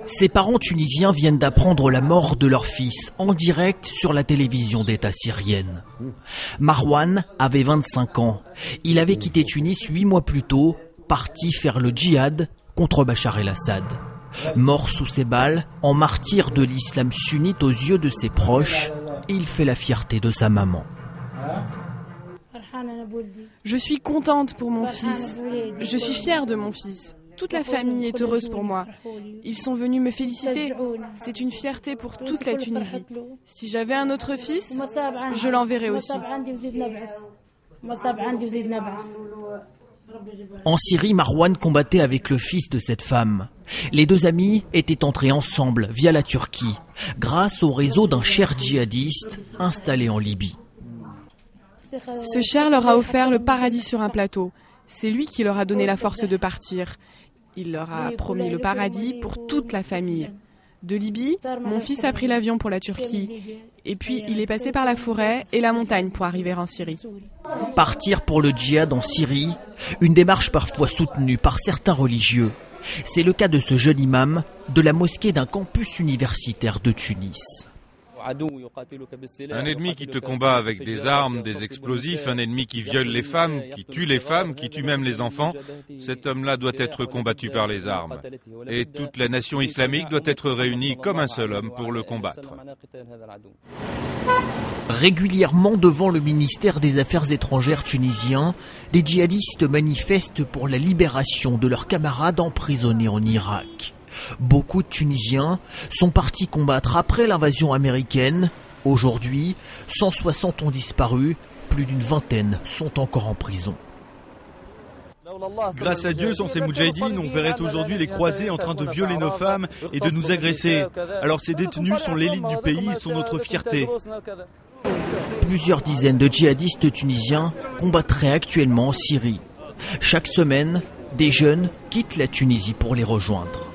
Ses parents tunisiens viennent d'apprendre la mort de leur fils en direct sur la télévision d'État syrienne. Marwan avait 25 ans. Il avait quitté Tunis 8 mois plus tôt, parti faire le djihad contre Bachar el-Assad. Mort sous ses balles, en martyr de l'islam sunnite aux yeux de ses proches, il fait la fierté de sa maman. Je suis contente pour mon fils. Je suis fière de mon fils. Toute la famille est heureuse pour moi. Ils sont venus me féliciter. C'est une fierté pour toute la Tunisie. Si j'avais un autre fils, je l'enverrais aussi. En Syrie, Marwan combattait avec le fils de cette femme. Les deux amis étaient entrés ensemble via la Turquie, grâce au réseau d'un cher djihadiste installé en Libye. Ce cher leur a offert le paradis sur un plateau. C'est lui qui leur a donné la force de partir. Il leur a promis le paradis pour toute la famille. De Libye, mon fils a pris l'avion pour la Turquie. Et puis, il est passé par la forêt et la montagne pour arriver en Syrie. Partir pour le djihad en Syrie, une démarche parfois soutenue par certains religieux. C'est le cas de ce jeune imam de la mosquée d'un campus universitaire de Tunis. Un ennemi qui te combat avec des armes, des explosifs, un ennemi qui viole les femmes, qui tue même les enfants, cet homme-là doit être combattu par les armes. Et toute la nation islamique doit être réunie comme un seul homme pour le combattre. Régulièrement devant le ministère des Affaires étrangères tunisien, des djihadistes manifestent pour la libération de leurs camarades emprisonnés en Irak. Beaucoup de Tunisiens sont partis combattre après l'invasion américaine. Aujourd'hui, 160 ont disparu, plus d'une vingtaine sont encore en prison. Grâce à Dieu, sans ces moudjahidines, on verrait aujourd'hui les croisés en train de violer nos femmes et de nous agresser. Alors ces détenus sont l'élite du pays et sont notre fierté. Plusieurs dizaines de djihadistes tunisiens combattraient actuellement en Syrie. Chaque semaine, des jeunes quittent la Tunisie pour les rejoindre.